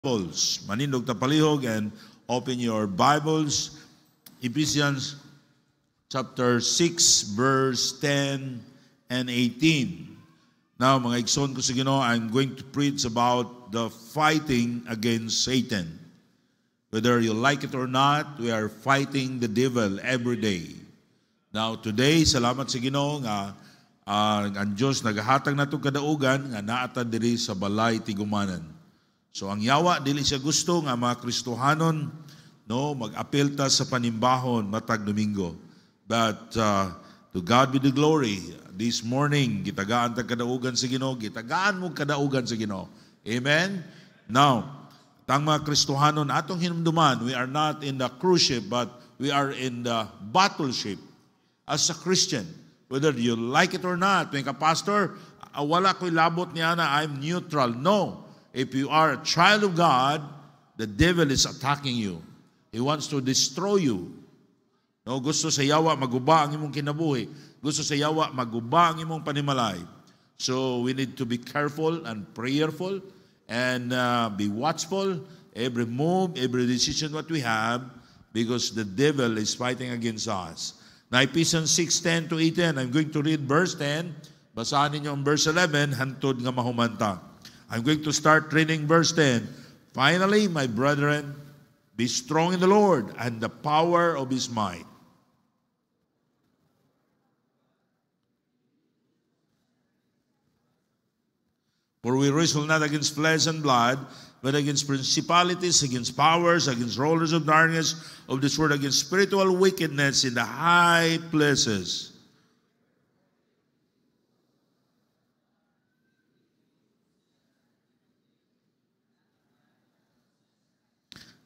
Bibles. Manindog ta palihog and open your Bibles. Ephesians chapter 6 verse 10 and 18. Now, mga igsoon ko sa Ginoo, I'm going to preach about the fighting against Satan. Whether you like it or not, we are fighting the devil every day. Now, today, salamat sa Ginoo nga ang Diyos nagahatag na itong kadaugan nga naata diri sa balay tigumanan. So ang yawa dili siya gusto nga mga Kristohanon mag-apel ta sa panimbahon matag Domingo. But to God be the glory. This morning gitagaan ta kadaugan sa Ginoo, gitagaan mo kadaugan sa Ginoo. Amen. Now, tang mga Kristohanon atong hinumduman, we are not in the cruise ship but we are in the battleship as a Christian. Whether you like it or not, may ka pastor, wala ko'y labot niya na I'm neutral. No. If you are a child of God, the devil is attacking you. He wants to destroy you. No, gusto sa yawa maguba ang imong kinabuhi. Gusto sa yawa maguba ang imong panimalay. So we need to be careful and prayerful and be watchful every move, every decision what we have, because the devil is fighting against us. Now Ephesians 6:10 to 18, I'm going to read verse 10. Basahin niyo ang verse 11 hantod nga mahumanta. I'm going to start reading verse 10. Finally, my brethren, be strong in the Lord and the power of His might. For we wrestle not against flesh and blood, but against principalities, against powers, against rulers of darkness of this world, against spiritual wickedness in the high places.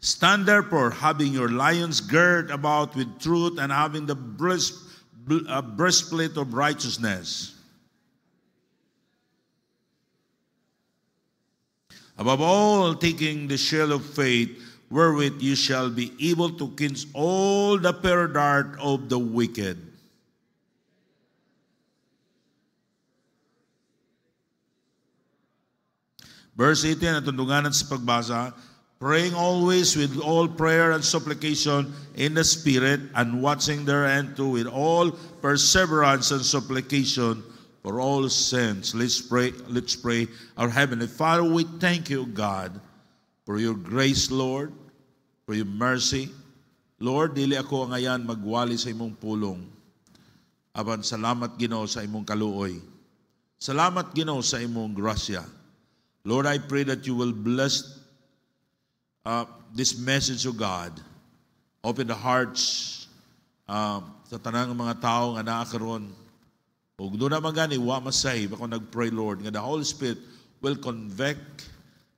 Stand therefore, having your lions girt about with truth, and having the breastplate of righteousness. Above all, taking the shield of faith, wherewith you shall be able to quench all the fiery dart of the wicked. Verse 18, at tundunganan sa pagbasa, praying always with all prayer and supplication in the Spirit, and watching thereunto with all perseverance and supplication for all saints. Let's pray. Our Heavenly Father, we thank you, God, for your grace, Lord, for your mercy. Lord, dili ako ngayon magwali sa imong pulong. Aban salamat Ginoo sa imong kaluoy. Salamat Ginoo sa imong grasya. Lord, I pray that you will bless this message of God. Open the hearts sa tanang mga tao nga naakaroon. Ug doon naman gani, wa masay, ako nag-pray, Lord, nga the Holy Spirit will convict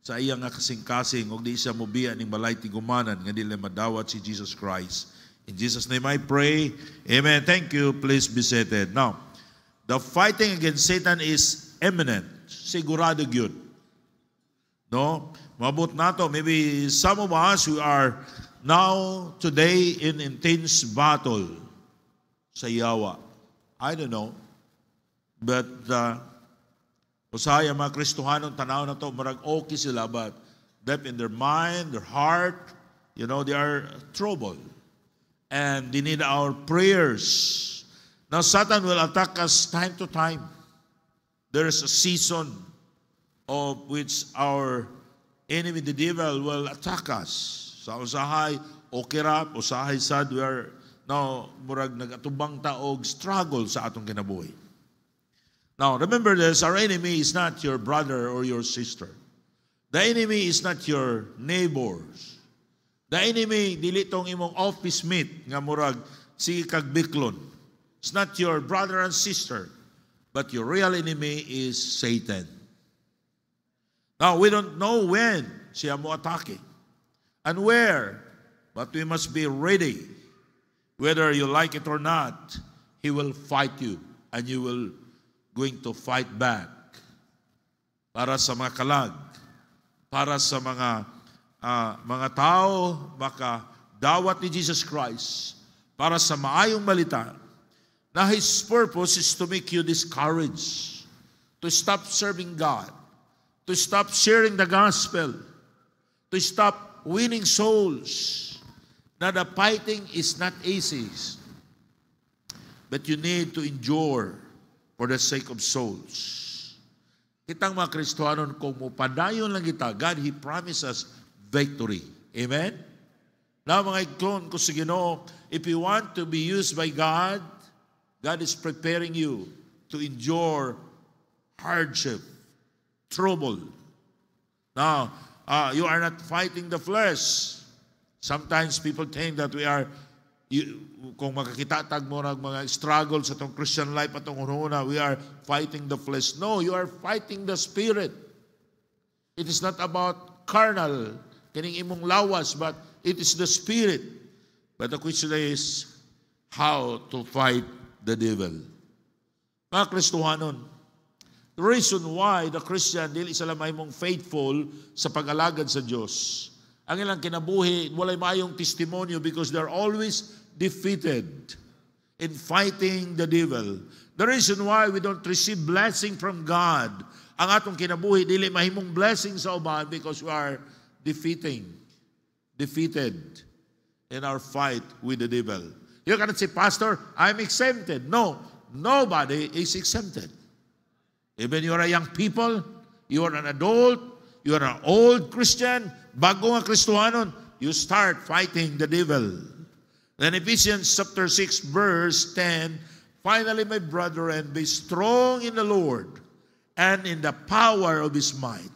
sa iyang nga kasing-kasing ug di siya mobiya ning balay tigumanan nga dili madawat si Jesus Christ. In Jesus' name I pray. Amen. Thank you. Please be seated. Now, the fighting against Satan is imminent. Sigurado gyud. No? Mabot nato, maybe some of us who are now today in intense battle sa yawa. I don't know. But usaya mga Kristohanong tanaw na to, marag okay sila, but deep in their mind, their heart, they are troubled. And they need our prayers. Now Satan will attack us time to time. There is a season of which our enemy, the devil, will attack us. Sa usahay, okay rap, usahay sad, we are now, murag nagatubang taog struggle sa atong kinabuhi. Now, remember this, our enemy is not your brother or your sister. The enemy is not your neighbors. The enemy, dili tong imong office mate, nga murag, sige kag biklon. It's not your brother and sister, but your real enemy is Satan. Now, we don't know when siya mo atake and where, but we must be ready. Whether you like it or not, he will fight you and you will going to fight back. Para sa mga kalag, para sa mga tao baka dawat ni Jesus Christ, para sa maayong balita, na His purpose is to make you discouraged, to stop serving God, to stop sharing the gospel, to stop winning souls. Now the fighting is not easy, but you need to endure for the sake of souls. Kitang mga Kristohanon, kung mupadayon lang kita, God, He promises victory. Amen? Now mga ikon ko sa Ginoo, if you want to be used by God, God is preparing you to endure hardship, trouble. Now, you are not fighting the flesh. Sometimes people think that we are, kung makakita mo ng mga struggle sa itong Christian life at itong una, we are fighting the flesh. No, you are fighting the spirit. It is not about carnal, kining imong lawas, but it is the spirit. But the question is, how to fight the devil. Mga Kristohanon, the reason why the Christian dili sila mahimong faithful sa pag-alagad sa Diyos, ang ilang kinabuhi, walay maayong testimonyo because they're always defeated in fighting the devil. The reason why we don't receive blessing from God, ang atong kinabuhi, dili mahimong blessing sa uban because we are defeated in our fight with the devil. You cannot say, Pastor, I'm exempted. No, nobody is exempted. Even you are a young people, you are an adult, you are an old Christian, bago nga Kristohanon, you start fighting the devil. Then Ephesians chapter 6 verse 10, finally, my brethren, be strong in the Lord and in the power of His might.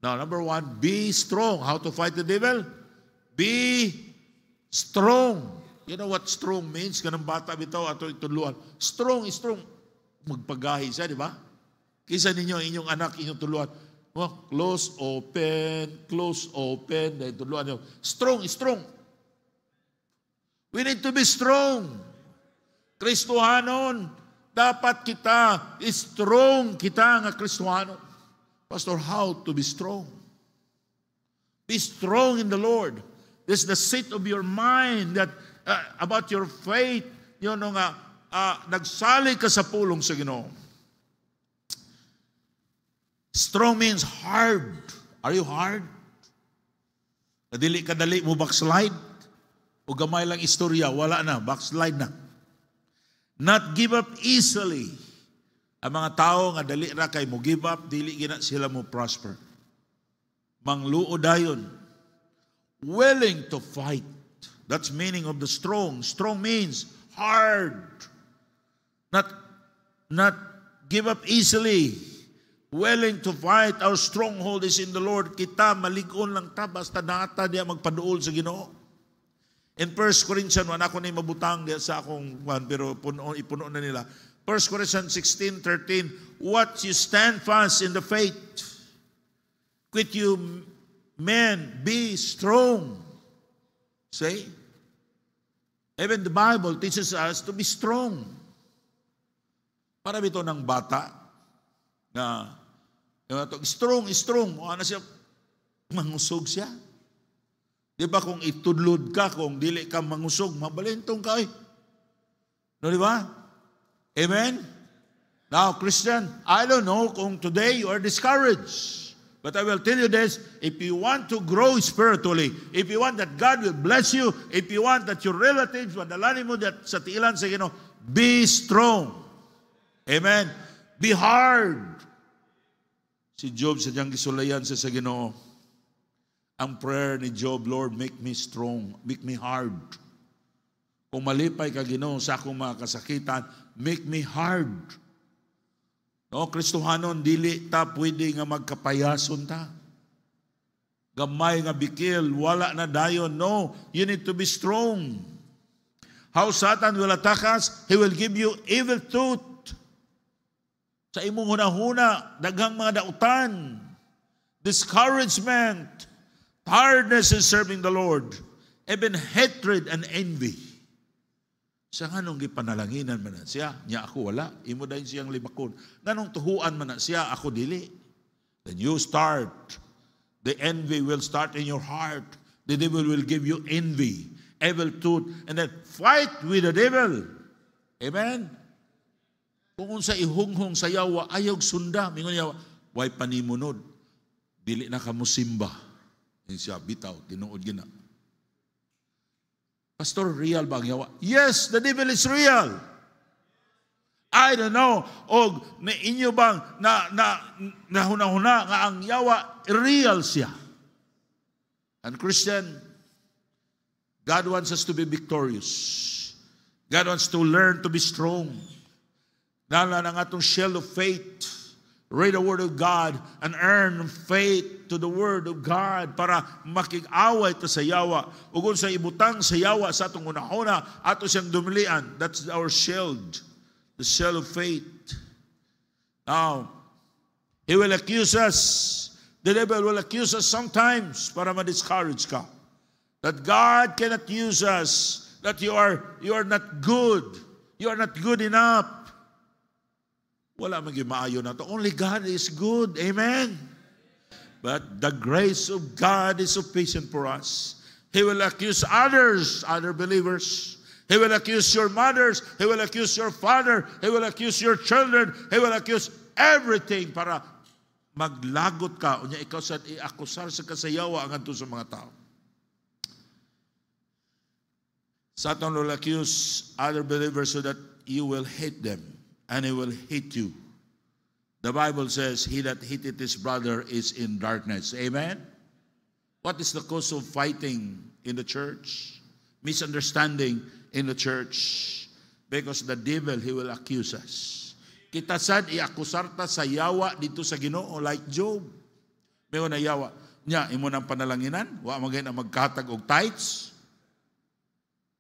Now, number one, be strong. How to fight the devil? Be strong. You know what strong means? Ganang bata bitaw ato ituluan. Strong is strong. Magpagahi siya, di ba? Kisa ninyo, inyong anak, inyong tuluan. Oh, close, open, dahil tuluan nyo. Strong is strong. We need to be strong. Kristohanon, dapat kita, strong kita nga Kristohanon. Pastor, how to be strong? Be strong in the Lord. This is the seat of your mind that about your faith, yun nga, nagsalig ka sa pulong sa Ginoo. Strong means hard. Are you hard? Kadali mo backslide? O gamay lang istorya, wala na, backslide na. Not give up easily. Ang mga tao nga dali ra kay mo give up, dili gina sila mo prosper. Mangluo dayon. Willing to fight. That's meaning of the strong. Strong means hard. Not give up easily. Willing to fight. Our stronghold is in the Lord. Kita maligon lang ta basta nata diya magpaduol sa Ginoo. In 1 Corinthians 1, ako na mabutang diya sa akong pero ipuno na nila. 1 Corinthians 16:13, what you stand fast in the faith. Quit you men, be strong. Say, even the Bible teaches us to be strong. Para bito ng bata na strong. Ano siya? Mangusog siya. Di ba kung itudlod ka, kung dili ka mangusog, mabalintong ka eh. No, di ba? Amen? Now, Christian, I don't know kung today you are discouraged. But I will tell you this, if you want to grow spiritually, if you want that God will bless you, if you want that your relatives, madalanin mo that sa tiilan sa Ginoo, be strong. Amen? Be hard. Si Job sa diyang gisulayan sa Ginoo, ang prayer ni Job, Lord, make me strong, make me hard. Kung malipay ka Ginoo sa akong mga kasakitan, make me hard. No, Kristohanon, dili ta pwede nga magkapayason ta. Gamay nga bikil, wala na dayon. No, you need to be strong. How Satan will attack us? He will give you evil thought. Sa imong hunahuna, daghang mga dautan, discouragement, tiredness in serving the Lord, even hatred and envy. Sa nganong gipanalaginan man na siya, niya ako wala, imo dayon siyang limakon. Nganong tuhuan man na siya, ako dili. Then you start. The envy will start in your heart. The devil will give you envy, evil thought, and then fight with the devil. Amen? Kung unsa ihunghong sayaw, ayaw sunda, mingon yawa, way panimunod. Dili na kamo simba. Yung siya, bitaw, tinuod gina. Pastor, real ba ang yawa? Yes, the devil is real. I don't know, o inyo bang nahuna-huna nga ang yawa, real siya. And Christian, God wants us to be victorious. God wants to learn to be strong. Nala ng atong shield of faith. Read the Word of God and earn faith to the Word of God para makig-away ta sa yawa. Ug sa ibutang sa yawa sa atong una-una, ato siyang dumilian. That's our shield. The shield of faith. Now, he will accuse us. The devil will accuse us sometimes para ma-discourage ka. That God cannot use us. That you are not good. You are not good enough. Wala maging maayo na to. Only God is good. Amen? But the grace of God is sufficient for us. He will accuse others, other believers. He will accuse your mothers. He will accuse your father. He will accuse your children. He will accuse everything para maglagot ka. Unya ikaw sa iakusar sa kasayawa ang anto sa mga tao. Satan will accuse other believers so that you will hate them. And he will hate you. The Bible says, he that hateth his brother is in darkness. Amen? What is the cause of fighting in the church? Misunderstanding in the church. Because the devil, he will accuse us. Kita sad, iakusar ta sa yawa dito sa Ginoo like Job. May na yawa. Nya, imo ng panalanginan, wa magay na magkatag og tithes.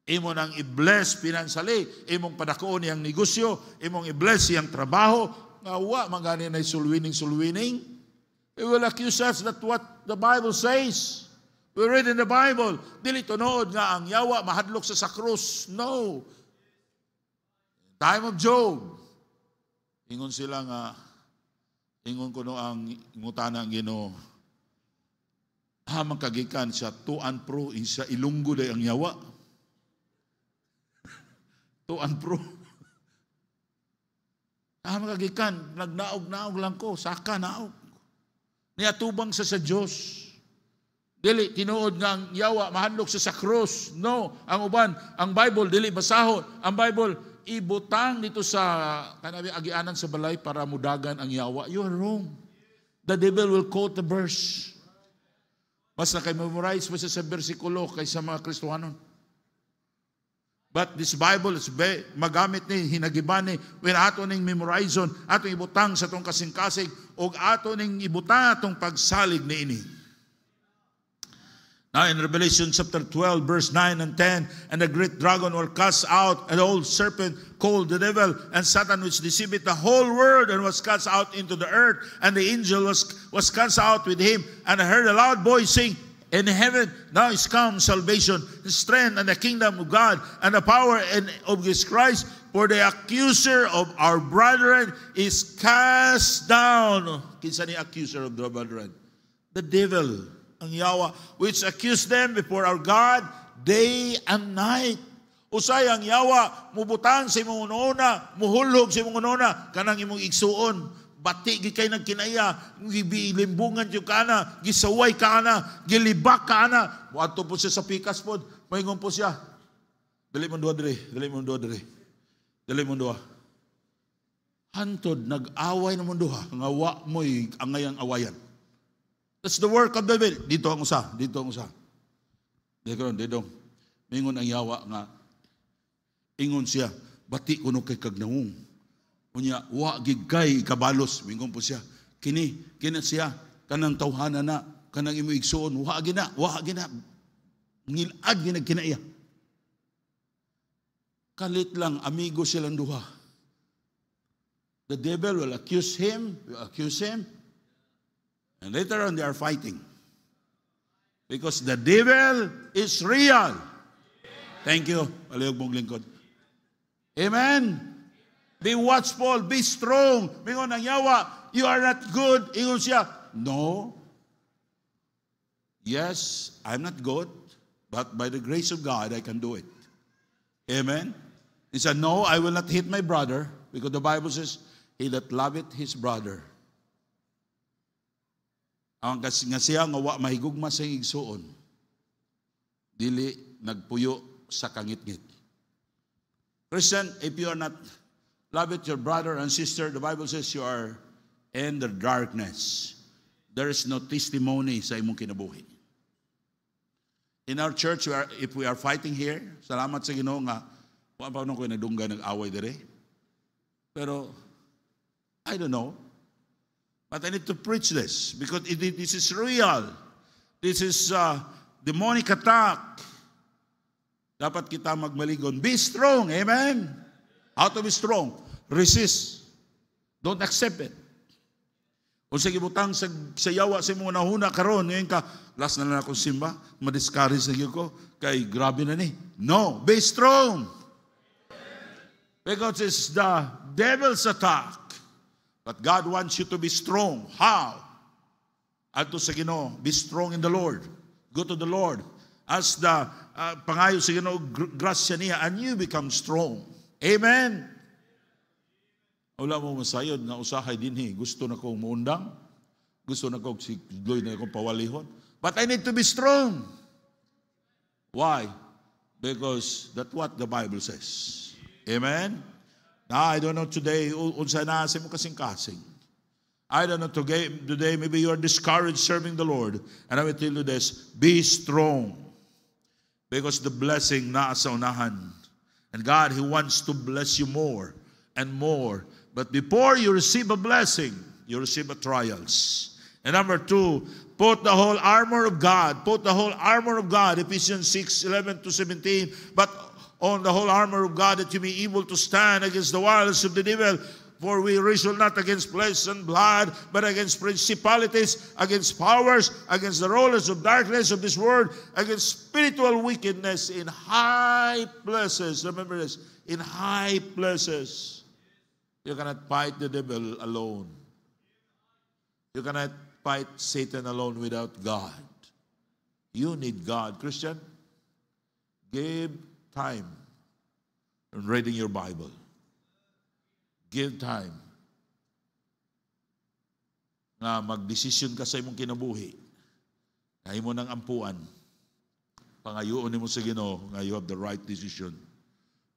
Imo nang i-bless financially, imong padakoon yang negosyo, imong i-bless yang trabaho, nga wa magani na sulwining. It will accuse us that what the Bible says. We read in the Bible, dili tunood nga ang yawa mahadlok sa krus. No. Time of Job. Ingon sila nga, ingon ko no ang ngutana ang Ginoo. Hamang kagikan siya, to and fro, isa ilunggo day ang yawa. To and fro. Magagikan, nagnaog-naog lang ko, saka naog. Niya tubang sa Diyos. Dili, tinuod nga ang yawa, mahadlok sa krus. No, ang uban, ang Bible, dili basahon. Ang Bible, ibutang dito sa kanabi agianan sa balay para mudagan ang yawa. You are wrong. The devil will quote the verse. Mas nakay-memorize mo sa versikulo kaysa mga Kristohanon. But this Bible is magamit ni hinagiban ni when ato ning memorizon, ato ibutang sa tong kasing-kasing o ato ning ibutang atong pagsalig niini. Now in Revelation chapter 12 verse 9 and 10, and the great dragon will cast out an old serpent called the devil and Satan, which deceiveth the whole world, and was cast out into the earth, and the angel was cast out with him. And I heard a loud voice saying, in heaven now is come salvation, strength, and the kingdom of God, and the power of His Christ. For the accuser of our brethren is cast down. Kinsa ni accuser of the brethren? The devil, ang yawa, which accused them before our God day and night. Usay ang yawa, mubutang sa imong una, muhulog sa imong una, kanang imong igsuon. Bati gikay nagkinaya, gilimbungan yung kana, gisaway ka na, gilibak ka na. Muadto po siya sa pikas po, maingon po siya. Dali mo duwa dire, dali mo duwa dire. Dali mo duwa. Hantod, nag-away na mo duha, nga wa mo'y angayang awayan. That's the work of the devil. Dito ang usa, dito ang usa. Dito, maingon ang yawa nga, ingon siya, bati kuno kay kagnaong. Unya, wa gigkay kabalos, mingon po siya. Kini siya, kanang tawhana na, kanang imo igsuon, wa gina, ngilad gina kinaiya. Kalit lang, amigo silang duha. The devil will accuse him, and later on they are fighting. Because the devil is real. Thank you, palihog mong lingkod. Amen. Be watchful, be strong. Mingon ang yawa, you are not good. Ingon siya, no. Yes, I'm not good, but by the grace of God, I can do it. Amen? He said, no, I will not hate my brother, because the Bible says, he that loveth his brother Ang kasi nga siya nga wa mahigugma sa igsuon. Dili nagpuyo sa kangit-ngit. Christian, if you are not love it, your brother and sister, the Bible says you are in the darkness. There is no testimony sa imong kinabuhi. In our church, if we are fighting here, salamat sa Ginoo nga wa pa ko nadungga nag-away dire. Pero I don't know. But I need to preach this because this is real. This is demonic attack. Dapat kita magmaligon. Be strong. Amen? How to be strong? Resist. Don't accept it. Kung sa gibutang sa yawa sa mga nahuna karon, ngayon ka, last na lang akong simba, madiscourage na ko, kay grabe na ni. No, be strong. Because it's the devil's attack. But God wants you to be strong. How? Ato sa Ginoo, be strong in the Lord. Go to the Lord. As the pangayo sa Ginoo, grasya niya, and you become strong. Amen? Wala mo masayod na usahay din gusto na kong muundang. Gusto na kong sigloy na kong pawalihon. But I need to be strong. Why? Because that's what the Bible says. Amen? Now, I don't know today, unsa na sa mo kasing-kasing. I don't know today, maybe you are discouraged serving the Lord. And I will tell you this, be strong. Because the blessing na sa unahan. And God, He wants to bless you more and more. But before you receive a blessing, you receive a trials. And number 2, put the whole armor of God. Put the whole armor of God. Ephesians 6:11-17. But on the whole armor of God, that you may be able to stand against the wiles of the devil. For we wrestle not against flesh and blood, but against principalities, against powers, against the rulers of darkness of this world, against spiritual wickedness in high places. Remember this, in high places. You cannot fight the devil alone. You cannot fight Satan alone without God. You need God. Christian, give time in reading your Bible. Give time na magdesisyon ka sa imong kinabuhi. Na imo nang ampuan. Pangayoon nimo sa Ginoo nga you have the right decision.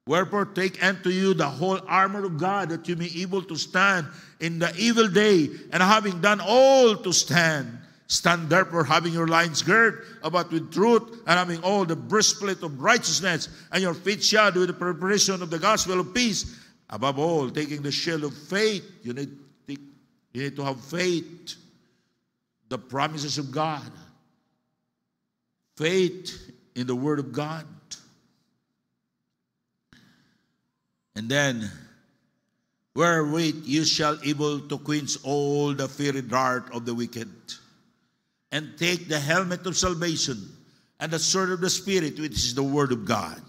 Wherefore, take unto you the whole armor of God, that you may be able to stand in the evil day, and having done all to stand. Stand therefore, having your loins girt about with truth, and having all the breastplate of righteousness, and your feet shod with the preparation of the gospel of peace. Above all, taking the shield of faith. You need to have faith. The promises of God. Faith in the Word of God. And then, wherewith you shall able to quench all the fiery dart of the wicked, and take the helmet of salvation, and the sword of the Spirit, which is the Word of God.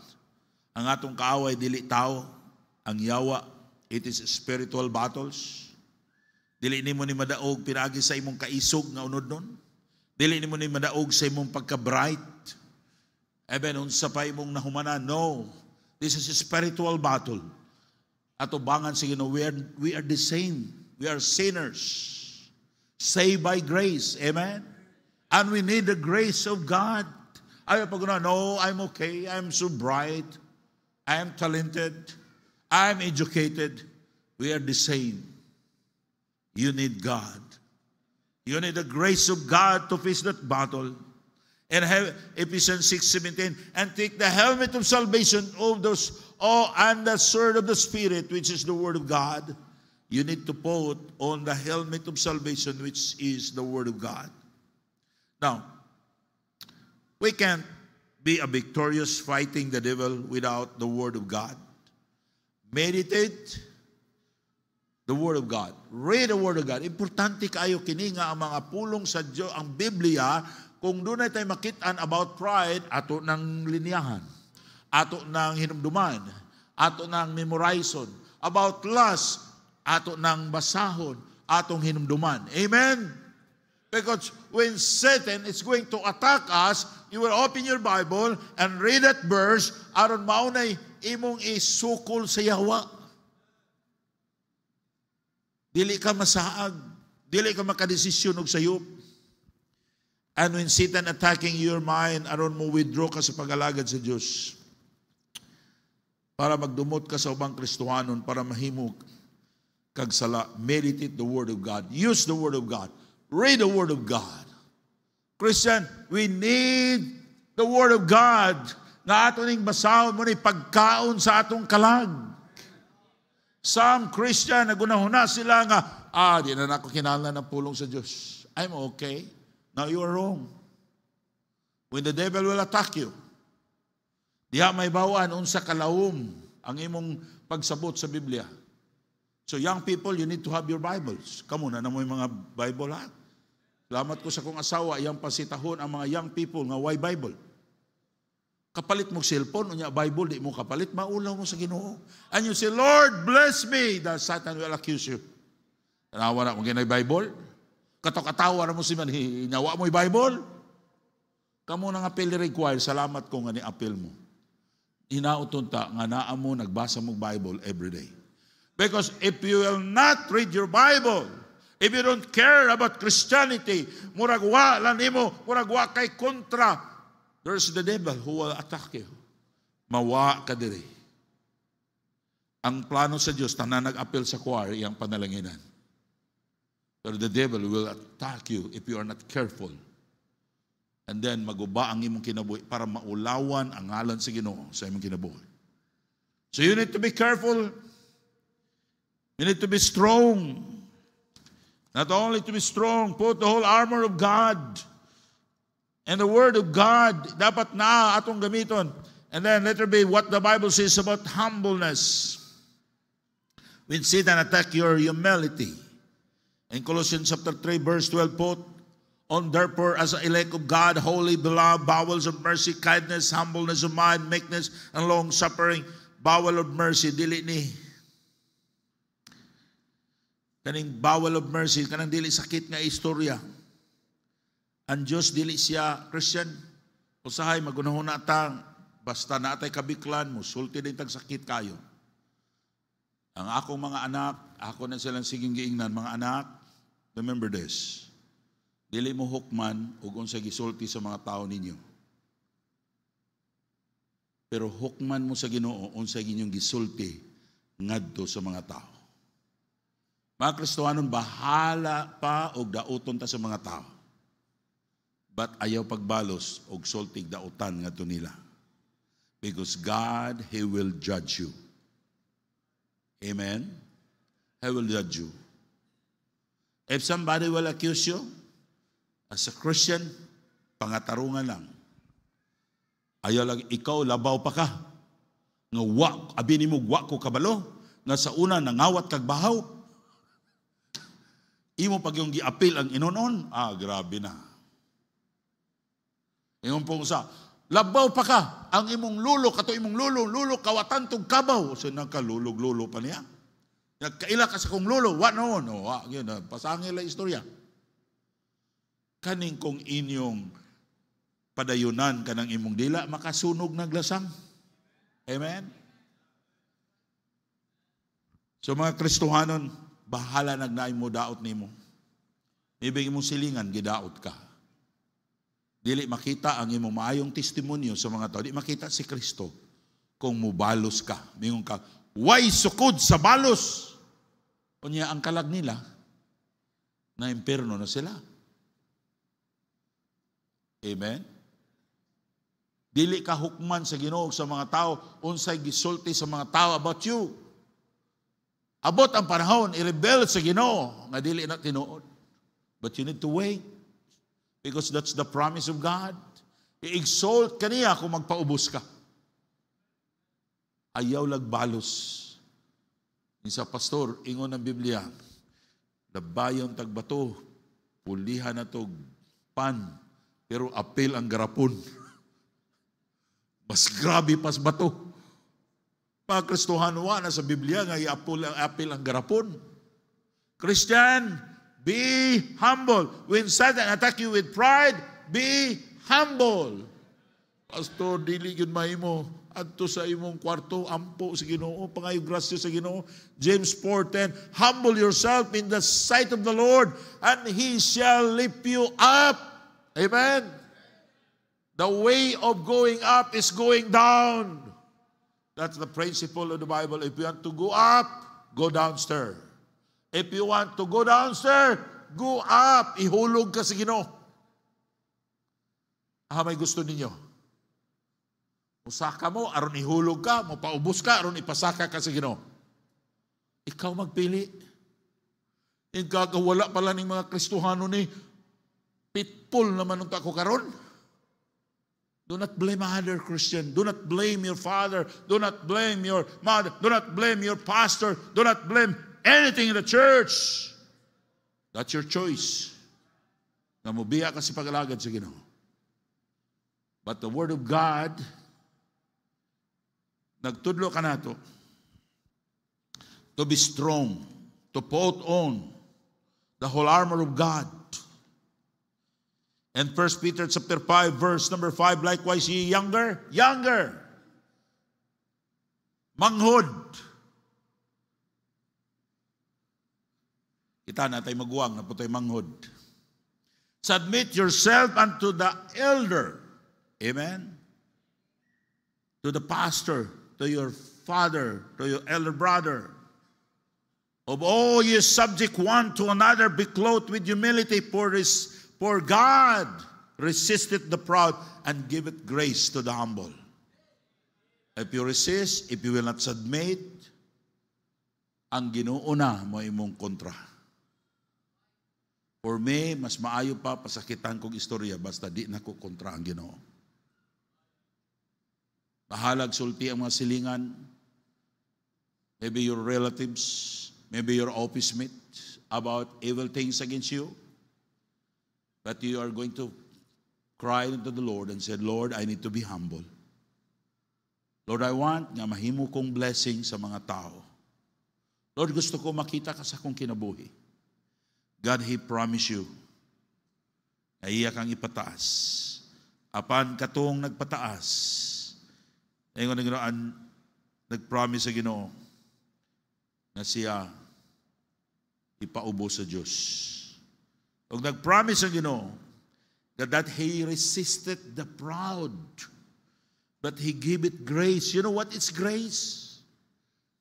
Ang atong kaaway dili tao, ang yawa, it is spiritual battles. Dili nimo ni madaog pinagi sa imong kaisog nga unod nun. Dili nimo ni madaog sa imong pagka-bright. Even unsa pa imong nahumanan. No. This is a spiritual battle. Atubangan sa Ginoo, we are the same. We are sinners. Saved by grace. Amen? And we need the grace of God. Ayaw pag no, I'm okay. I'm so bright. I am talented. I'm educated. We are the same. You need God. You need the grace of God to face that battle. And have Ephesians 6:17, and take the helmet of salvation of those, and the sword of the Spirit, which is the Word of God. You need to put on the helmet of salvation, which is the Word of God. Now, we can't be a victorious fighting the devil without the Word of God. Meditate the Word of God. Read the Word of God. Importante kayo kini nga ang mga pulong sa Dios, ang Biblia. Kung doon ay tayo makitaan about pride, ato ng linyahan, ato ng hinumduman, ato ng memorization. About lust, ato ng basahon, atong hinumduman. Amen? Because when Satan is going to attack us, you will open your Bible and read that verse, aron maunay imong isukol sa yawa. Dili ka masaag, dili ka makadesisyon og sayop. And when Satan attacking your mind, aron mo withdraw ka sa pag-alagad sa Diyos. Para magdumot ka sa ubang Kristohanon, para mahimo kag sala. Meditate the Word of God. Use the Word of God. Read the Word of God. Christian, we need the Word of God na ato ning basahon mo ni pagkaon sa atong kalag. Some Christian, nagunahuna sila nga, di na ako kinahanglan ng pulong sa Diyos. I'm okay. No, you are wrong. When the devil will attack you, diha may bawaan unsa kalawom ang imong pagsabot sa Biblia. So young people, you need to have your Bibles. Kamo na mo yung mga Bible ha. Salamat ko sa kong asawa, iyang pasitahon ang mga young people nga why Bible. Kapalit mo cellphone, unya Bible, di mo kapalit, maulaw mo sa Ginoo. And you say, Lord, bless me. The Satan will accuse you. Tanawa na kung ginay Bible. Katok-atawa na mo si man, hinawa mo yung Bible. Kamu nang apel require, salamat ko nga ni apel mo. Hinauton ta, nga naa mo, nagbasa mo Bible every day. Because if you will not read your Bible, if you don't care about Christianity, muragwa lang nimo, muragwa kay kontra, there's the devil who will attack you. Mawa ka diri. Ang plano sa Diyos, tanan nag-apel sa choir, iyang panalanginan. But the devil will attack you if you are not careful. And then maguba ang imong kinabuhi para maulawan ang ngalan sa Ginoo sa imong kinabuhi. So you need to be careful. You need to be strong. Not only to be strong, put the whole armor of God and the Word of God. Dapat na atong gamiton. And then let there be what the Bible says about humbleness. When Satan attack your humility. In Colossians chapter 3, verse 12, put on therefore as an elect of God, holy, beloved, bowels of mercy, kindness, humbleness of mind, meekness, and long-suffering, bowel of mercy, dili ni. Kaning bowel of mercy, kanang dili sakit nga istorya. Ang Diyos dili siya, Christian, usahay, magunahon na ta, basta na atay kabiklan mo, sulti din tag sakit kayo. Ang akong mga anak, ako na silang siging giingnan, mga anak, remember this, dili mo hukman ug unsay gisulti sa mga tao ninyo. Pero hukman mo sa Ginoo unsay ginyong gisulti ngadto sa mga tao. Mga Kristohanon, bahala pa og dauton ta sa mga tao. But ayaw pagbalos og sultig dautan ngadto nila. Because God, He will judge you. Amen? He will judge you. If somebody will accuse you, as a Christian, pangatarungan lang. Ayaw lang, ikaw, labaw pa ka. Nga abi ni mo, ko kabalo. Nga sa una, nangawat kag bahaw. Imo pag yung giapil ang inonon, grabe na. Ingon pong sa, labaw pa ka, ang imong lulo, kato imong lulo, kawatan tong kabaw. So nagkalulog-lulo pa niya. Nagkaila ka sa kong lulo, noon? Yun, pasangil la istorya. Kaning kong inyong padayunan kanang imong dila, makasunog naglasang. Amen? So mga Kristohanon, bahala nagnaay mo daot nimo. Ibig imong silingan, gidaot ka. Dili makita ang imong maayong testimonyo sa mga tao. Di makita si Kristo kung mubalos ka. Mingon ka, way sukod sa balos. Unya ang kalag nila, na impierno na sila. Amen? Dili ka hukman sa Ginoo sa mga tao, unsay gisulti sa mga tao about you. Abot ang panahon, i-rebel sa Ginoo, nga dili na tinuod. But you need to wait. Because that's the promise of God. I-exalt ka niya kung magpaubos ka. Ayaw lagbalos. Isa pastor, ingon ng Biblia, labayon tagbato, pulihan na tog pan, pero apil ang garapon. Mas grabe pas bato. Mga Kristohanon na sa Biblia nga apil ang garapon. Christian, be humble. When Satan attack you with pride, be humble. Pastor, dili yun mahimo. Adto sa imong kwarto, ampo sa Ginoo, pangayo grasyo sa Ginoo. James 4:10, humble yourself in the sight of the Lord, and He shall lift you up. Amen? The way of going up is going down. That's the principle of the Bible. If you want to go up, go downstairs. If you want to go downstairs, go up. Ihulog ka sa Ginoo. May gusto ninyo? Musaka mo, aron ihulog ka, mapaubos ka, aron ipasaka ka sa Ginoo. Ikaw magpili. Yung gagawala pala ng mga Kristohano ni pitbull naman nung ako karon. Do not blame other Christian. Do not blame your father. Do not blame your mother. Do not blame your pastor. Do not blame anything in the church. That's your choice. Namubiya ka sa pag-alagad sa Ginoo. But the Word of God, nagtudlo ka nato to be strong, to put on the whole armor of God. And 1 Peter chapter 5, verse number 5, likewise, ye younger, manghod. Kita na tayo maguwang, na po tayo manghod. Submit yourself unto the elder. Amen? To the pastor, to your father, to your elder brother. Of all ye subject one to another, be clothed with humility, for God resisteth the proud and giveth grace to the humble. If you resist, if you will not submit, ang Ginoo na mo imong kontra. For me, mas maayo pa pasakitan kong istorya basta di na ko kontra ang Ginoo. Bahalag sulti ang mga silingan, maybe your relatives, maybe your office mate, about evil things against you. But you are going to cry unto the Lord and say, Lord, I need to be humble. Lord, I want nga mahimo kong blessing sa mga tao. Lord, gusto ko makita ka sa akong kinabuhi. God, He promised you na iya kang ipataas. Apan katong nagpataas, ngayon nag-promise sa Ginoo na siya ipaubo sa Diyos. Kung nag-promise ang Ginoo that He resisted the proud, but He gave it grace. You know what is grace?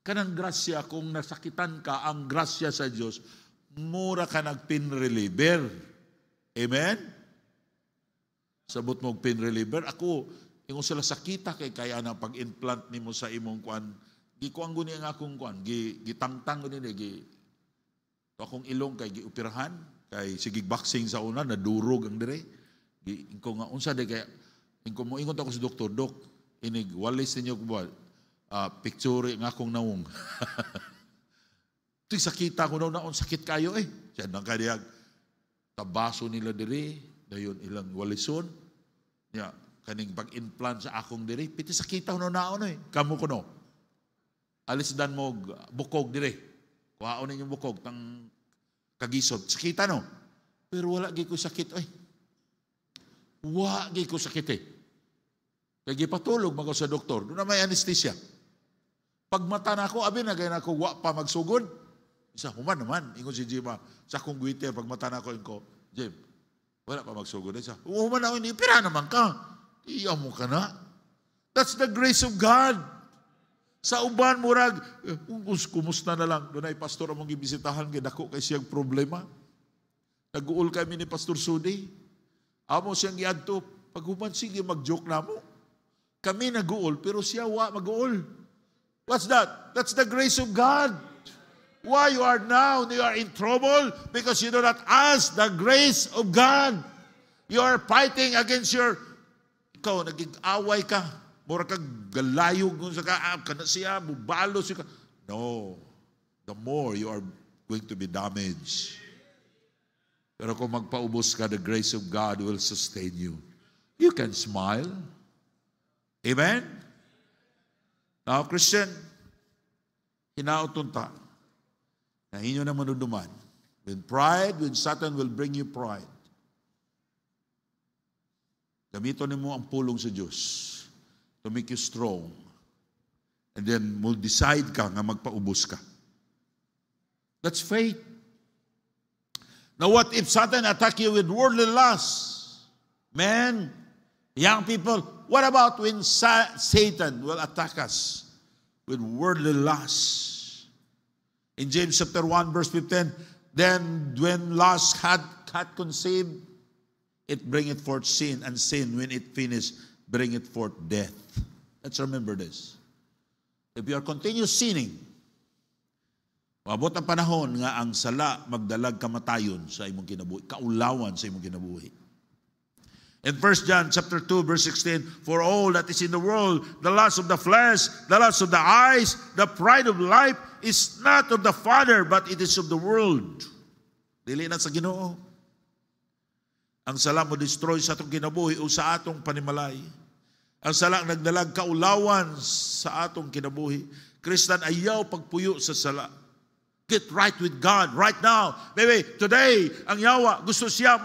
Kanang grasya, kung nasakitan ka, ang grasya sa Diyos, mura ka nag-pain reliever. Amen? Sabot mo pain reliever. Ako, yung sila sakita kaya na pag-implant ni mo sa imong kuan, gikuang guni ang akong kuan, gitangtang guni, akong ilong kay giupirahan, kay sigig boxing sa una, nadurog ang dire. Ingko nga, unsa de kaya, ingko mo ingon ako sa doktor, Dok, inig, walis ninyo ko picture nga akong naong. Ito sakita ko naon, sakit kayo eh. Siya nang kadiyag, tabaso nila dire, dayon ilang walison, ya, kaning pag-implant sa akong dire, piti sakita ko naon eh, kamo ko no. Alis dan mo bukog dire, kuhaon ninyo bukog, tang kagisod, sakita no. Pero wala gi ko sakit ay. Wala gi ko sakit eh. Kaya patulog mag sa doktor, doon na may anesthesia. Pag mata na ako, abi na gaya na ako, wa pa magsugod. Isa, human naman, ingon si Jima, sa kong gwiter, pag mata na ako, inko, Jim, wala pa magsugod. Isa, human ako, hindi, pira naman ka. Iya mo ka na. That's the grace of God. Sa uban murag, kumusta na lang. Doon ay pastor among gibisitahan, gidako kay siyang problema. Nag-uol kami ni Pastor Sudi. Amo siyang giadto, pag human sige mag-joke na mo. Kami nag-uol, pero siya mag-uol. What's that? That's the grace of God. Why you are now, you are in trouble because you do not ask the grace of God. You are fighting against ikaw, naging-away ka. Mura kag galayog sa kaap, kana siya, bubalo siya. No. The more you are going to be damaged. Pero kung magpaubos ka, the grace of God will sustain you. You can smile. Amen? Now, Christian, hinautunta na inyo na manuduman. When Satan will bring you pride, gamiton mo ang pulong sa Diyos to make you strong. And then, mo decide ka nga magpaubos ka. That's faith. Now what if Satan attack you with worldly lusts? Men, young people, what about when Satan will attack us with worldly lusts? In James chapter 1, verse 15, then when lust had conceived, it bringeth forth sin, and sin, when it finished, bringeth forth death. Let's remember this. If you are continuous sinning, mabot ang panahon nga ang sala magdalag kamatayon sa imong kinabuhi, kaulawan sa imong kinabuhi. In 1 John chapter 2, verse 16, for all that is in the world, the lust of the flesh, the lust of the eyes, the pride of life, is not of the Father, but it is of the world. Dili na sa Ginoo. Ang sala mo destroy sa atong kinabuhi o sa atong panimalay. Ang sala nagdalag kaulawan sa atong kinabuhi. Kristan, ayaw pagpuyo sa sala. Get right with God right now. Maybe today, ang yawa, gusto siya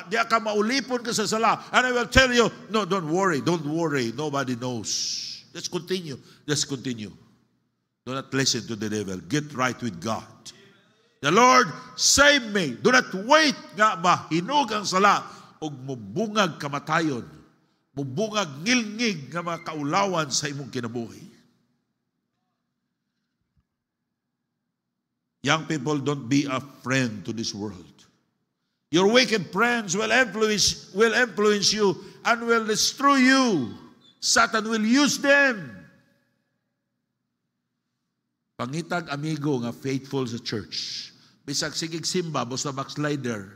di ka maulipon ka sa sala. And I will tell you, no, don't worry. Nobody knows. Just continue. Do not listen to the devil. Get right with God. The Lord, save me. Do not wait nga mahinog ang sala o mubungag kamatayon. Mubungag ngilngig nga mga kaulawan sa imong kinabuhi. Young people, don't be a friend to this world. Your wicked friends will influence you and will destroy you. Satan will use them. Pangitag amigo nga faithful sa church. Bisag sigig simba, basta backslider,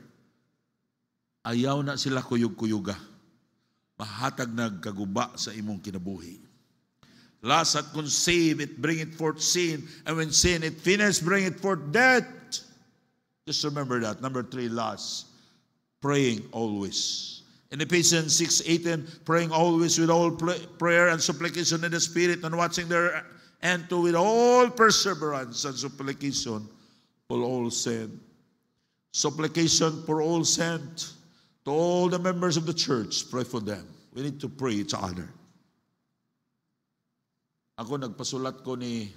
ayaw na sila kuyog-kuyuga. Mahatag nagkaguba sa imong kinabuhi. Lust hath conceived, it bringeth forth sin, and when sin it finished, bringeth forth death. Just remember that. Number 3, lust. Praying always. In Ephesians 6:18, praying always with all prayer and supplication in the Spirit, and watching their and to with all perseverance and supplication for all saints. Supplication for all saints. To all the members of the church, pray for them. We need to pray each other. Ako nagpasulat ko ni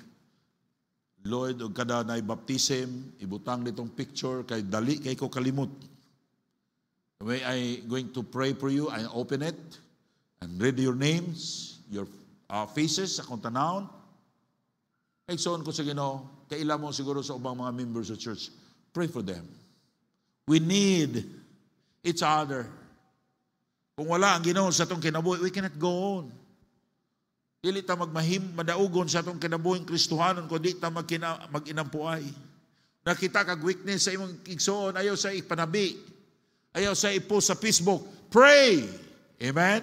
Lloyd o kada na baptism, ibutang nitong picture kay dali kay ko kalimut. The way I going to pray for you, I open it and read your names, your faces, akong tanawon. Igsoon ko sa Ginoo, kaila mo siguro sa ubang mga members of church, pray for them. We need each other. Kung wala ang Ginoo sa atong kinabuhi, we cannot go on. Dili ta madaugon sa atong kinabuhing Kristohanon kung di ta mag-inampuay. Nakita kag weakness sa imong igsoon, ayaw sa ipanabi. Ayaw sa ipost sa Facebook. Pray! Amen?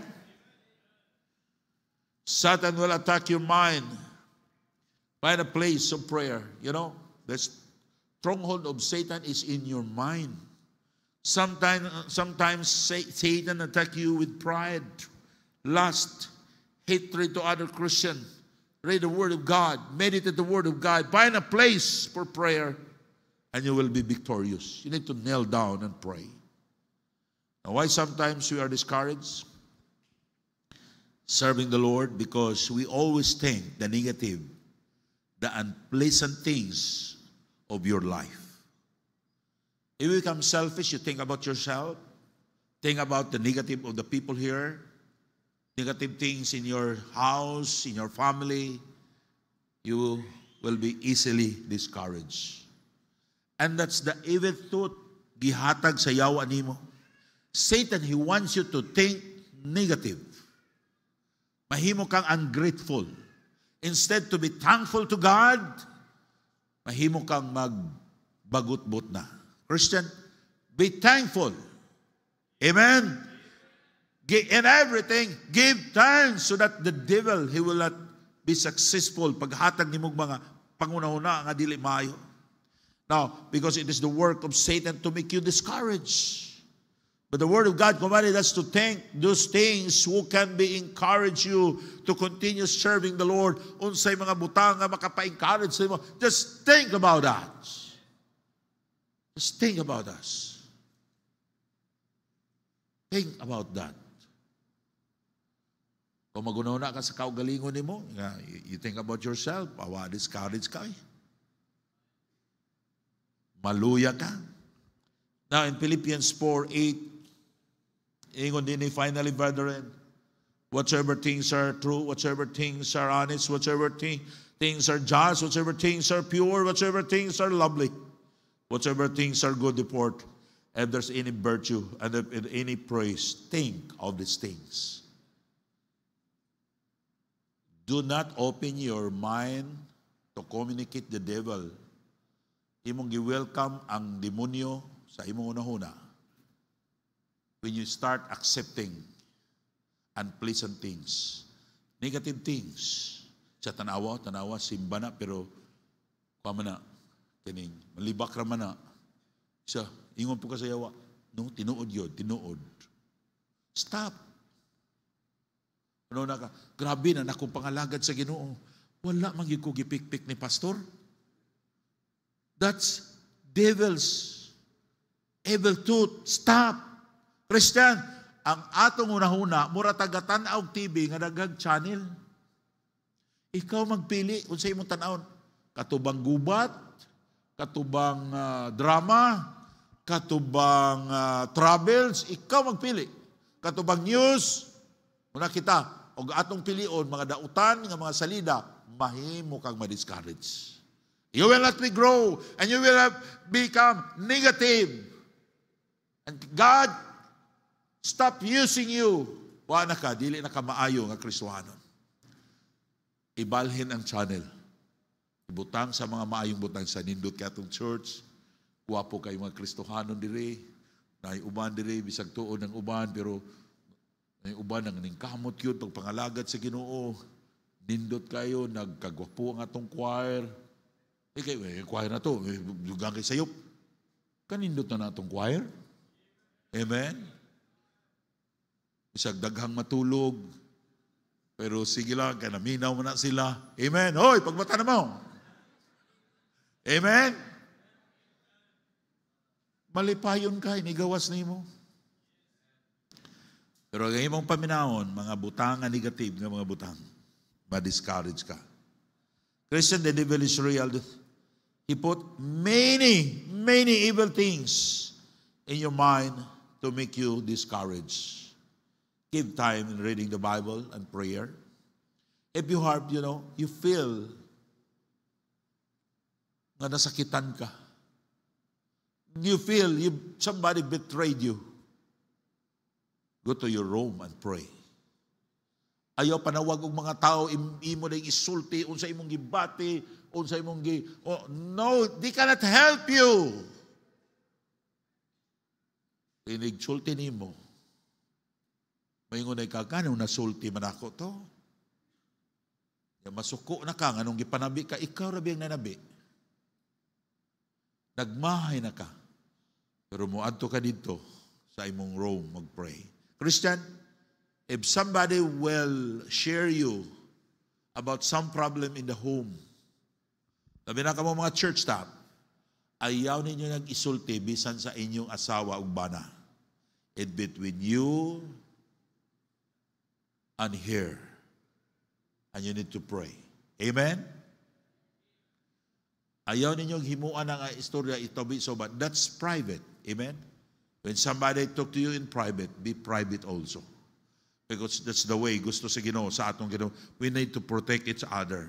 Satan will attack your mind. Find a place of prayer. You know, the stronghold of Satan is in your mind. Sometimes Satan attack you with pride, lust, hatred to other Christians. Read the Word of God. Meditate the Word of God. Find a place for prayer and you will be victorious. You need to kneel down and pray. Now, why sometimes we are discouraged? Serving the Lord because we always think the negative, the unpleasant things of your life. If you become selfish, you think about yourself. Think about the negative of the people here. Negative things in your house, in your family, you will be easily discouraged. And that's the evil thought gihatag sa yawa nimo. Satan, he wants you to think negative. Mahimo kang ungrateful. Instead to be thankful to God, mahimo kang magbagut-but na. Christian, be thankful. Amen? In everything, give thanks so that the devil, he will not be successful paghatag nimong mga pangunahuna nga dili maayo. Now, because it is the work of Satan to make you discouraged. But the Word of God commanded us to think those things who can be encourage you to continue serving the Lord. Unsay mga butang nga makapa-encourage sa imo. Just think about that. Just think about us. Think about that. Kung magunahuna ka sa kaugalingon nimo, you think about yourself, discourage ka. Maluya ka. Now in Philippians 4:8, Ingon din ni finally, brethren, whatsoever things are true, whatsoever things are honest, whatsoever things are just, whatsoever things are pure, whatsoever things are lovely, whatsoever things are good report, if there's any virtue and if any praise, think of these things. Do not open your mind to communicate the devil. Imong gi-welcome ang demonyo sa imong unahuna when you start accepting unpleasant things, negative things. Sa tanawa, simba na, pero kama na, kining, malibak raman na. Siya, ingon po ka sa yawa, no, tinuod yun, tinuod. Stop. Ano na ka, grabe na akong pangalagad sa Ginoo. Wala man ko gipikpik ni pastor. That's devil's evil tooth. Stop. Christian, ang atong unahuna, mura taga-tanaw TV nga daghang channel. Ikaw magpili kung sa imong tanawon. Katubang gubat, katubang drama, katubang travels, ikaw magpili. Katubang news, muna kita, o atong pilion, mga dautan, mga salida, mahimo kang ma-discourage. You will not be grow, and you will become negative. And God stop using you. Wala ka, dili na ka maayo nga Kristohanon. Ibalhin ang channel. Ibutang sa mga maayong butang sa nindot ka atong church. Kuwapo kayo mga Kristohanon diri. Naay uban diri, bisag tuon ng uban, pero naay uban ang ningkamot yun, itong pangalagad sa Ginoo. Nindot kayo, nagkagwapo ang atong choir. Kayo, choir na to, dugang kay sayop. Kanindot na atong choir. Amen? Isang daghang matulog, pero sige lang, kanaminaw mo na sila. Amen? Hoy, pagbata na mo. Amen? Malipayon ka, inigawas na mo. Pero ang imong paminahon, mga butang nga negative nga mga butang, ma-discourage ka. Christian, the devil is real. He put many, many evil things in your mind to make you discouraged. Give time in reading the Bible and prayer. If you have, you feel nga nasakitan ka. You feel somebody betrayed you. Go to your room and pray. Ayaw panawag og mga tao, imo na isulti, unsa imong gibati, unsa imong no, they cannot help you. Inigsulti nimo. Maingon ay kagano nasulti man ako to. Ya masuko na ka nganong gipanabi ka, ikaw ra biyang nanabi. Nagmahay na ka. Pero moadto ka dito sa imong room mag-pray. Christian, if somebody will share you about some problem in the home, sabi na ka mo mga church staff, ayaw ninyo nag-isulti bisan sa inyong asawa ug bana. It between you and here. And you need to pray. Amen? Ayaw ninyong himuan ang istorya itabi so, but that's private. Amen? When somebody talk to you in private, be private also. Because that's the way, gusto sa Ginoo, sa atong Ginoo, we need to protect each other.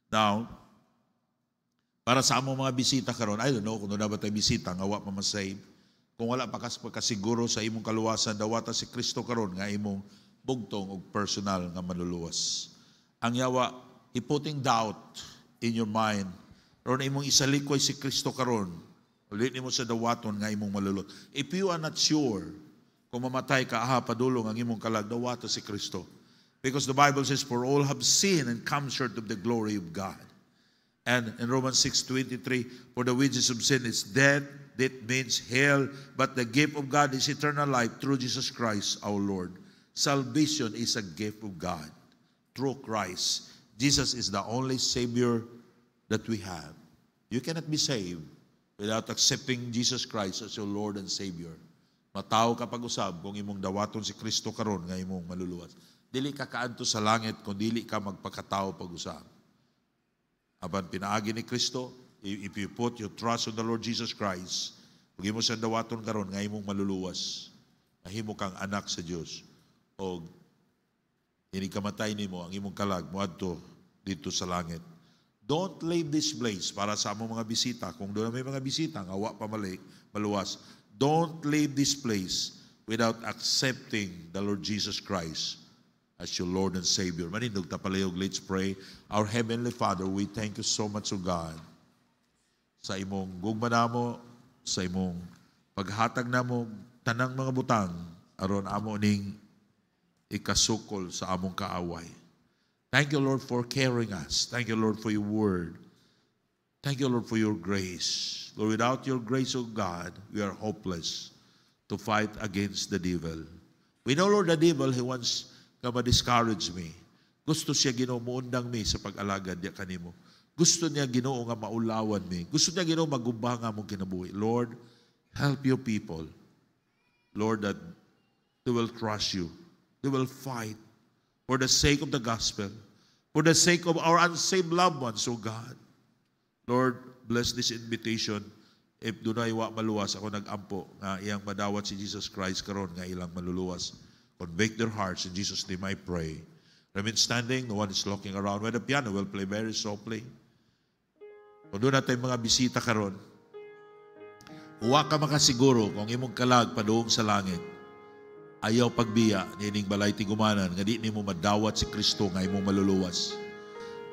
Now, para sa among mga bisita karon, I don't know kung na ba tayo bisita, nga wa pa masave. Kung wala pa kasiguro sa imong kaluwasan, dawata si Kristo karon nga imong bugtong o personal nga maluluwas. Ang yawa, he putting doubt in your mind. Ron imong isalikoy si Kristo karon. Ulit mo sa dawaton nga imong maluluwas. If you are not sure kung mamatay ka, padulong ang imong kalag, dawata si Kristo. Because the Bible says, for all have sinned and come short of the glory of God. And in Romans 6:23, for the wages of sin is death. That means hell. But the gift of God is eternal life through Jesus Christ our Lord. Salvation is a gift of God through Christ. Jesus is the only Savior that we have. You cannot be saved without accepting Jesus Christ as your Lord and Savior. Matao ka pag-usab kung imong dawaton si Kristo karon nga imong maluluwas. Dili ka kaadto sa langit kung dili ka magpakatao pag-usab. Apan pinaagi ni Kristo, if you put your trust on the Lord Jesus Christ, kung imo sa dawaton karon nga imong maluluwas. nahimo kang anak sa Dios o inikamatay nimo ang imong kalag moadto dito sa langit. Don't leave this place para sa among mga bisita. Kung doon may mga bisita nga wa pa maluwas, don't leave this place without accepting the Lord Jesus Christ as your Lord and Savior. Manindog ta palayog, let's pray. Our Heavenly Father, we thank you so much, O God, sa imong gugma namo, sa imong paghatag namo tanang mga butang aron amo ning ikasukol sa among kaaway. Thank you, Lord, for carrying us. Thank you, Lord, for your word. Thank you, Lord, for your grace. Lord, without your grace, O God, we are hopeless to fight against the devil. We know, Lord, the devil, he wants ka ma-discourage me. Gusto siya, Ginoo, muundang me sa pag-alagad niya kanimo. Gusto niya, Ginoo, nga maulawan me. Gusto niya, Ginoo, magubah nga mong kinabuhi. Lord, help your people. Lord, that they will trust you. They will fight for the sake of the gospel, for the sake of our unsaved loved ones, O God. Lord, bless this invitation. If dunay wa maluwas, ako nag-ampo nga iyang madawat si Jesus Christ karon nga ilang maluluwas. Convict their hearts. In Jesus' name I pray. Remain standing. No one is looking around. When the piano will play very softly. Kung doon natin mga bisita karon, huwa ka makasiguro kung imong kalag padoong sa langit. Ayaw pagbiya nining balay tigumanan nga di nimo madawat si Kristo nga imong maluluwas.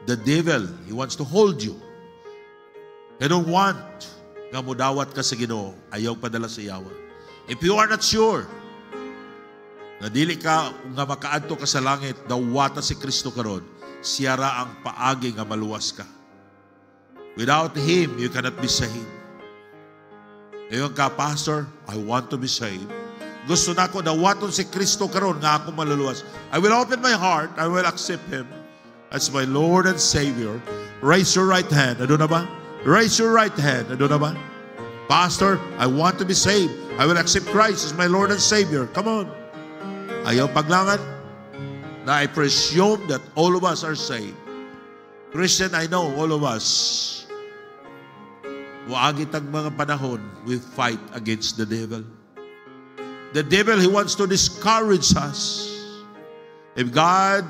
The devil, he wants to hold you. He don't want nga mudawat ka sa Ginoo. Ayaw padala sa yawa. If you are not sure nga dili ka nga makaadto ka sa langit, dawata si Kristo karon, siya ra ang paagi nga maluwas ka. Without Him, you cannot be saved. Ngayon ka, Pastor, I want to be saved. Gusto na ko dawaton si Kristo karon nga ako maluluwas. I will open my heart. I will accept Him as my Lord and Savior. Raise your right hand. Ano na ba? Raise your right hand. Ano na ba? Pastor, I want to be saved. I will accept Christ as my Lord and Savior. Come on. Ayaw paglangan na I presume that all of us are saved. Christian, I know all of us. Waagit ang mga panahon, we fight against the devil. The devil, he wants to discourage us. If God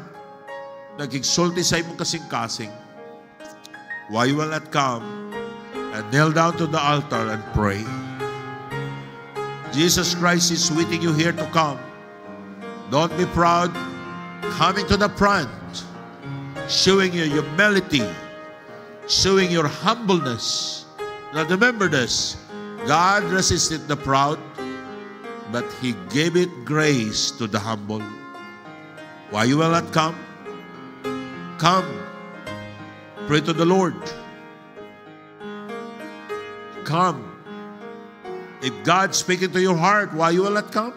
nag-exalti sa imong kasing-kasing, why you will not come and kneel down to the altar and pray? Jesus Christ is waiting you here to come. Don't be proud. Coming to the front, showing your humility, showing your humbleness. Now remember this, God resisted the proud, but He gave it grace to the humble. Why you will not come? Come. Pray to the Lord. Come. If God's speaking to your heart, why you will not come?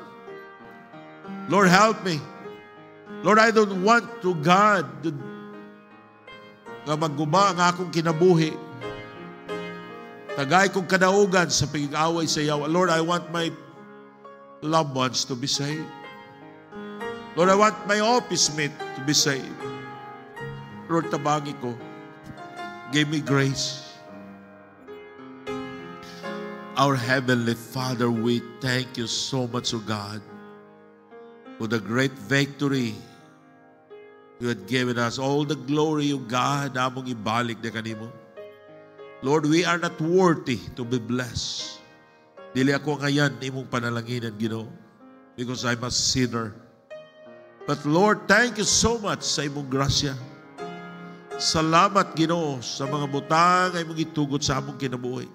Lord, help me. Lord, I don't want to God nga magguba ang akong kinabuhi. Tagay kong kadaugan sa pag-away sa yawa. Lord, I want my loved ones to be saved. Lord, I want my office mate to be saved. Lord, tabangi ko. Give me grace. Our Heavenly Father, we thank you so much, O God, for the great victory you had given us. All the glory, O God, namong ibalik na kanimo. Lord, we are not worthy to be blessed. Dili ako ngayon imong panalanginan, Ginoo, because I'm a sinner. But Lord, thank you so much sa imong grasya. Salamat, Ginoo, sa mga butang ay mong itugot sa among kinabuhi.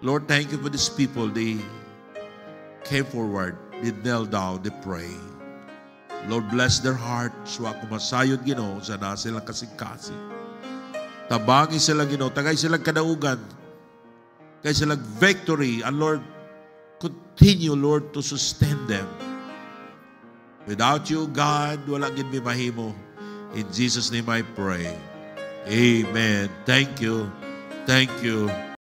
Lord, thank you for these people. They came forward, they knelt down, they pray. Lord, bless their heart. So ako masayod, Ginoo, sa na silang kasing-kasing. Tabangi sila, Ginoo. Tagay silang kadaugan. Kaya silang victory. And Lord, continue, Lord, to sustain them. Without you, God, wala gid mi mahimo. In Jesus' name I pray. Amen. Thank you. Thank you.